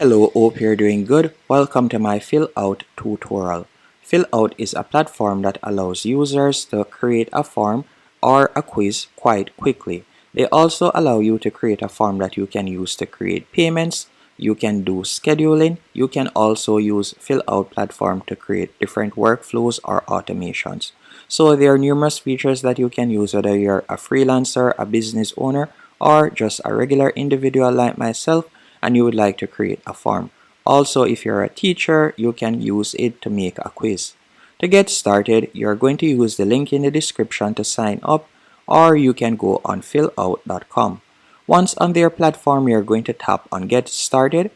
Hello, hope you're doing good. Welcome to my Fillout tutorial. Fillout is a platform that allows users to create a form or a quiz quite quickly. They also allow you to create a form that you can use to create payments. You can do scheduling. You can also use Fillout platform to create different workflows or automations. So there are numerous features that you can use whether you're a freelancer, a business owner, or just a regular individual like myself and you would like to create a form. Also, if you're a teacher, you can use it to make a quiz. To get started, you're going to use the link in the description to sign up, or you can go on fillout.com. Once on their platform, you're going to tap on Get Started.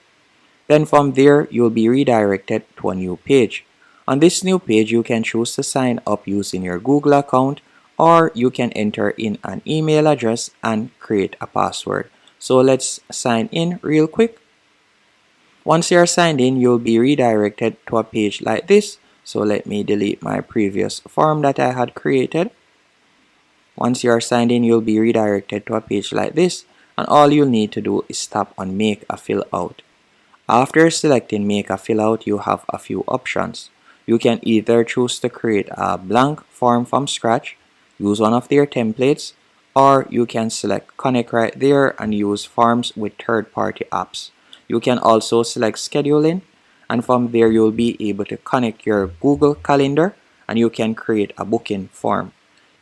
Then from there, you'll be redirected to a new page. On this new page, you can choose to sign up using your Google account, or you can enter in an email address and create a password. So let's sign in real quick. Once you're signed in, you'll be redirected to a page like this. So let me delete my previous form that I had created. Once you're signed in, you'll be redirected to a page like this. And all you'll need to do is tap on Make a Fillout. After selecting Make a Fillout, you have a few options. You can either choose to create a blank form from scratch, use one of their templates, or you can select Connect right there and use forms with third-party apps. You can also select scheduling, and from there you'll be able to connect your Google Calendar and you can create a booking form.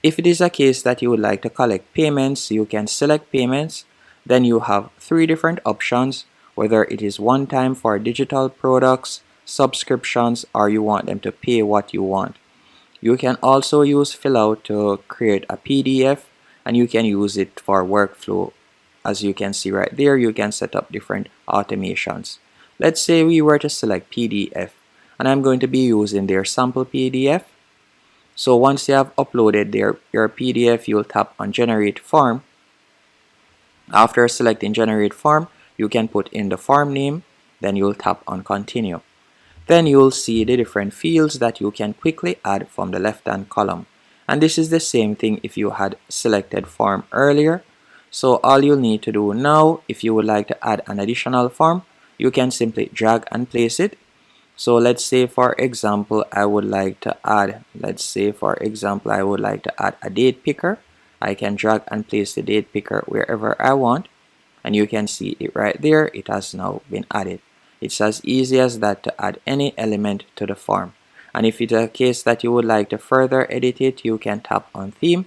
If it is a case that you would like to collect payments, you can select payments. Then you have three different options, whether it is one time for digital products, subscriptions, or you want them to pay what you want. You can also use Fillout to create a PDF and you can use it for workflow. As you can see right there, you can set up different automations. Let's say we were to select PDF and I'm going to be using their sample PDF. So once you have uploaded your PDF, you'll tap on Generate Form. After selecting Generate Form, you can put in the form name, then you'll tap on Continue. Then you'll see the different fields that you can quickly add from the left-hand column. And this is the same thing if you had selected form earlier. So all you'll need to do now, if you would like to add an additional form, you can simply drag and place it. So let's say for example, I would like to add a date picker. I can drag and place the date picker wherever I want. And you can see it right there. It has now been added. It's as easy as that to add any element to the form. And if it's a case that you would like to further edit it, you can tap on Theme.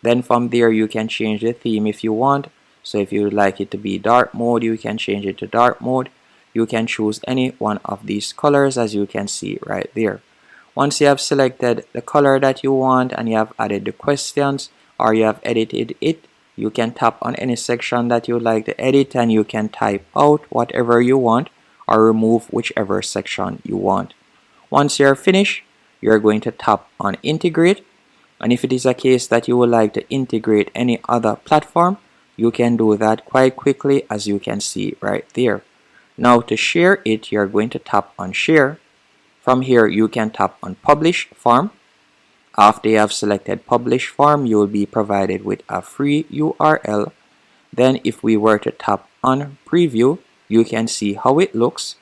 Then from there you can change the theme if you want. So if you would like it to be dark mode, you can change it to dark mode. You can choose any one of these colors as you can see right there. Once you have selected the color that you want and you have added the questions or you have edited it, you can tap on any section that you would like to edit and you can type out whatever you want or remove whichever section you want. Once you're finished, you're going to tap on Integrate. And if it is a case that you would like to integrate any other platform, you can do that quite quickly as you can see right there. Now to share it, you're going to tap on Share. From here, you can tap on Publish Form. After you have selected Publish Form, you will be provided with a free URL. Then if we were to tap on Preview, you can see how it looks.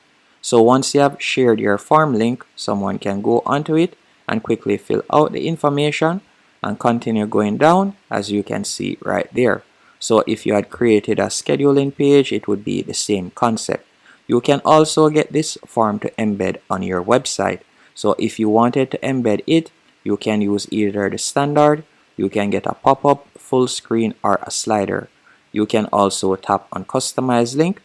So once you have shared your form link, someone can go onto it and quickly fill out the information and continue going down as you can see right there. So if you had created a scheduling page, it would be the same concept. You can also get this form to embed on your website. So if you wanted to embed it, you can use either the standard, you can get a pop-up, full screen, or a slider. You can also tap on Customize Link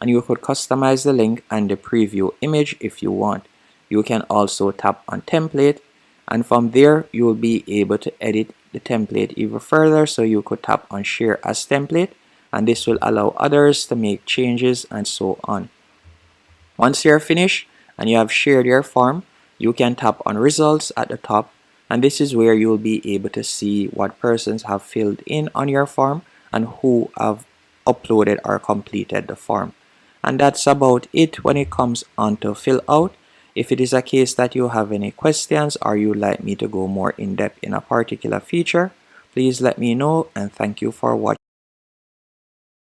and you could customize the link and the preview image if you want. You can also tap on Template and from there you will be able to edit the template even further. So you could tap on Share as Template and this will allow others to make changes and so on. Once you're finished and you have shared your form, you can tap on Results at the top and this is where you'll be able to see what persons have filled in on your form and who have uploaded or completed the form. And that's about it when it comes on to Fillout. If it is a case that you have any questions or you'd like me to go more in depth in a particular feature, please let me know and thank you for watching.